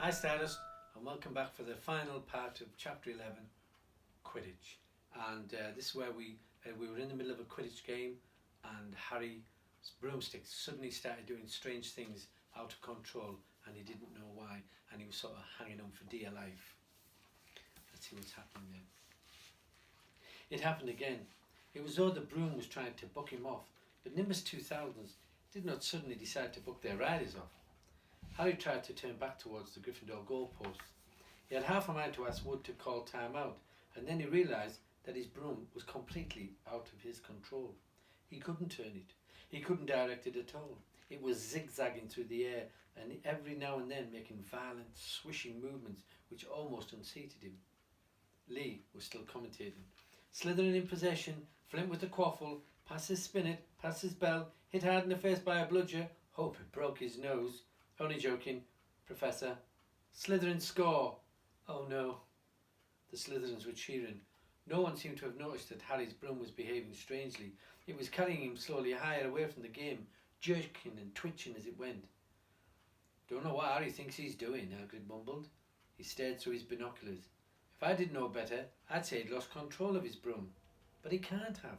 Hi Stardust, and welcome back for the final part of Chapter 11, Quidditch. And this is where we were in the middle of a Quidditch game, and Harry's broomstick suddenly started doing strange things out of control, and he didn't know why, and he was sort of hanging on for dear life. Let's see what's happening then. It happened again. It was as though the broom was trying to buck him off, but Nimbus 2000s did not suddenly decide to buck their riders off. Harry tried to turn back towards the Gryffindor goalpost. He had half a mind to ask Wood to call time out, and then he realised that his broom was completely out of his control. He couldn't turn it. He couldn't direct it at all. It was zigzagging through the air, and every now and then making violent, swishing movements which almost unseated him. Lee was still commentating. Slytherin in possession, Flint with the quaffle, passes Spinnet, passes Bell, hit hard in the face by a bludger, hope it broke his nose. Only joking, Professor. Slytherin score. Oh no. The Slytherins were cheering. No one seemed to have noticed that Harry's broom was behaving strangely. It was carrying him slowly higher away from the game, jerking and twitching as it went. Don't know what Harry thinks he's doing, Hagrid mumbled. He stared through his binoculars. If I didn't know better, I'd say he'd lost control of his broom. But he can't have.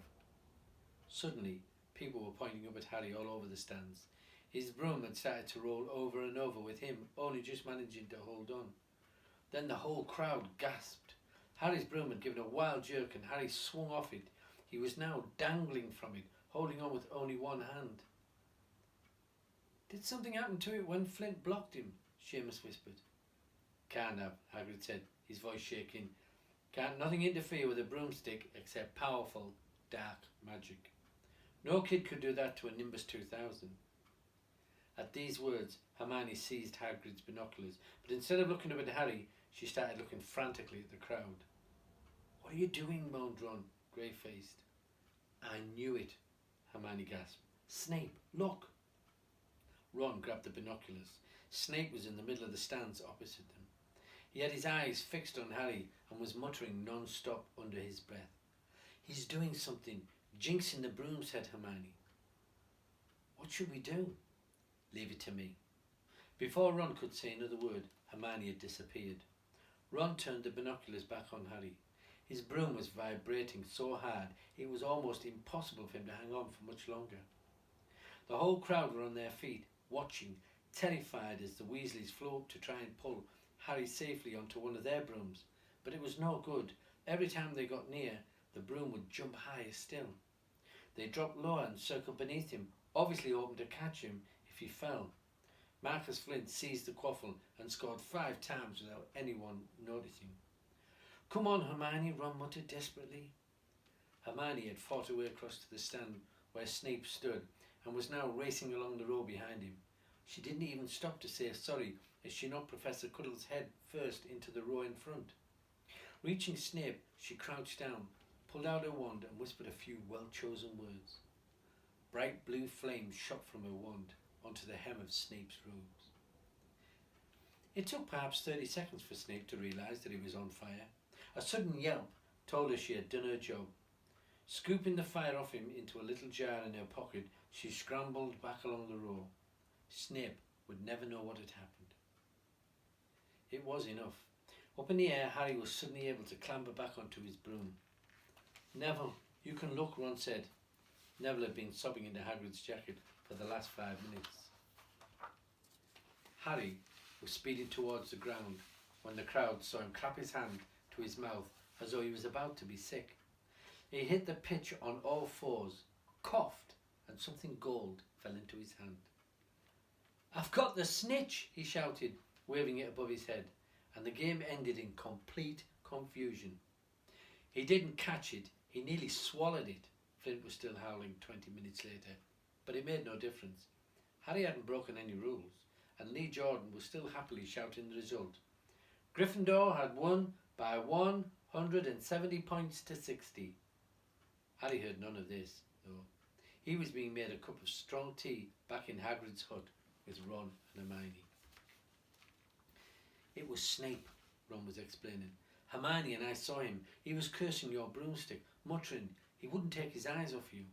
Suddenly, people were pointing up at Harry all over the stands. His broom had started to roll over and over with him only just managing to hold on. Then the whole crowd gasped. Harry's broom had given a wild jerk and Harry swung off it. He was now dangling from it, holding on with only one hand. Did something happen to it when Flint blocked him? Seamus whispered. Can't have, Hagrid said, his voice shaking. Can't nothing interfere with a broomstick except powerful, dark magic. No kid could do that to a Nimbus 2000. At these words, Hermione seized Hagrid's binoculars, but instead of looking up at Harry, she started looking frantically at the crowd. What are you doing, moaned Ron, grey-faced. I knew it, Hermione gasped. Snape, look! Ron grabbed the binoculars. Snape was in the middle of the stands opposite them. He had his eyes fixed on Harry and was muttering non-stop under his breath. He's doing something, jinxing the broom, said Hermione. What should we do? Leave it to me. Before Ron could say another word, Hermione had disappeared. Ron turned the binoculars back on Harry. His broom was vibrating so hard it was almost impossible for him to hang on for much longer. The whole crowd were on their feet, watching, terrified as the Weasleys flew up to try and pull Harry safely onto one of their brooms. But it was no good. Every time they got near, the broom would jump higher still. They dropped lower and circled beneath him, obviously hoping to catch him if he fell. Marcus Flint seized the quaffle and scored 5 times without anyone noticing. Come on, Hermione, Ron muttered desperately. Hermione had fought her way across to the stand where Snape stood and was now racing along the row behind him. She didn't even stop to say sorry as she knocked Professor Cuddle's head first into the row in front. Reaching Snape, she crouched down, pulled out her wand and whispered a few well-chosen words. Bright blue flames shot from her wand onto the hem of Snape's robes. It took perhaps 30 seconds for Snape to realise that he was on fire. A sudden yelp told her she had done her job. Scooping the fire off him into a little jar in her pocket, she scrambled back along the row. Snape would never know what had happened. It was enough. Up in the air, Harry was suddenly able to clamber back onto his broom. Neville, you can look, Ron said. Neville had been sobbing into Hagrid's jacket for the last 5 minutes. Harry was speeding towards the ground when the crowd saw him clap his hand to his mouth as though he was about to be sick. He hit the pitch on all fours, coughed, and something gold fell into his hand. I've got the snitch, he shouted, waving it above his head, and the game ended in complete confusion. He didn't catch it, he nearly swallowed it. Flint was still howling 20 minutes later, but it made no difference. Harry hadn't broken any rules, and Lee Jordan was still happily shouting the result. Gryffindor had won by 170 points to 60. Harry heard none of this, though. He was being made a cup of strong tea back in Hagrid's hut with Ron and Hermione. It was Snape, Ron was explaining. Hermione and I saw him. He was cursing your broomstick, muttering he wouldn't take his eyes off you.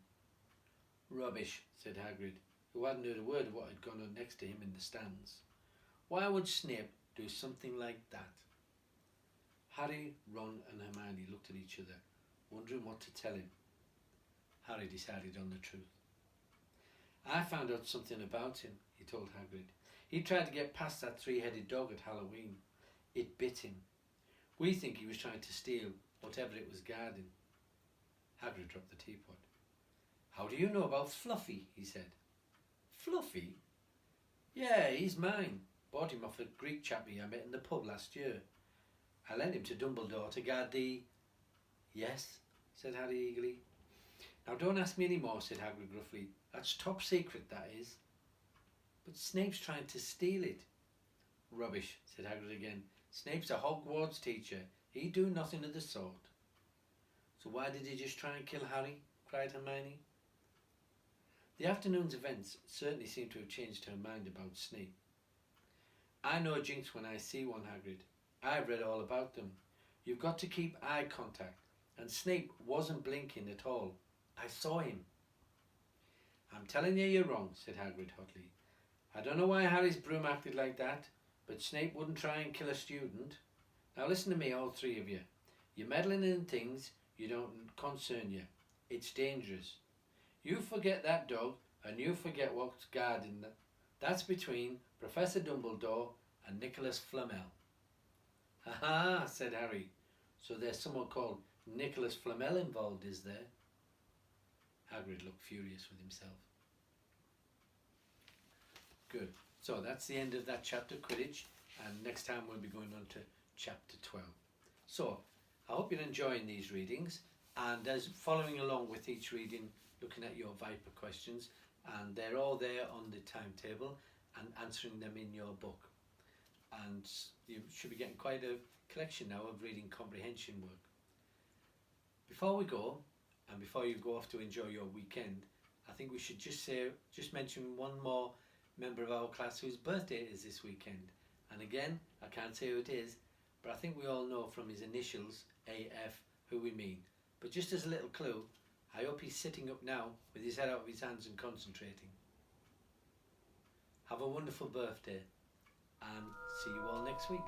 Rubbish, said Hagrid, who hadn't heard a word of what had gone on next to him in the stands. Why would Snape do something like that. Harry, Ron and Hermione looked at each other, wondering what to tell him. Harry decided on the truth. I found out something about him, he told Hagrid. He tried to get past that three-headed dog at Halloween. It bit him. We think he was trying to steal whatever it was guarding. Hagrid dropped the teapot. How do you know about Fluffy? He said. Fluffy? Yeah, he's mine. Bought him off a Greek chappie I met in the pub last year. I lent him to Dumbledore to guard the... Yes, said Harry eagerly. Now don't ask me any more, said Hagrid gruffly. That's top secret, that is. But Snape's trying to steal it. Rubbish, said Hagrid again. Snape's a Hogwarts teacher. He'd do nothing of the sort. So why did he just try and kill Harry? Cried Hermione. The afternoon's events certainly seemed to have changed her mind about Snape. I know jinx when I see one, Hagrid. I've read all about them. You've got to keep eye contact, and Snape wasn't blinking at all. I saw him. I'm telling you you're wrong, said Hagrid hotly. I don't know why Harry's broom acted like that, but Snape wouldn't try and kill a student. Now listen to me, all three of you. You're meddling in things you don't concern you. It's dangerous. You forget that dog, and you forget what's guarding that. That's between Professor Dumbledore and Nicholas Flamel. Ha, said Harry. So there's someone called Nicholas Flamel involved, is there? Hagrid looked furious with himself. Good. So that's the end of that chapter, Quidditch, and next time we'll be going on to chapter 12. So I hope you're enjoying these readings, and as following along with each reading, looking at your Viper questions, and they're all there on the timetable and answering them in your book. And you should be getting quite a collection now of reading comprehension work. Before we go, and before you go off to enjoy your weekend, I think we should just mention one more member of our class whose birthday is this weekend. And again, I can't say who it is, but I think we all know from his initials, AF, who we mean. But just as a little clue, I hope he's sitting up now with his head out of his hands and concentrating. Have a wonderful birthday, and see you all next week.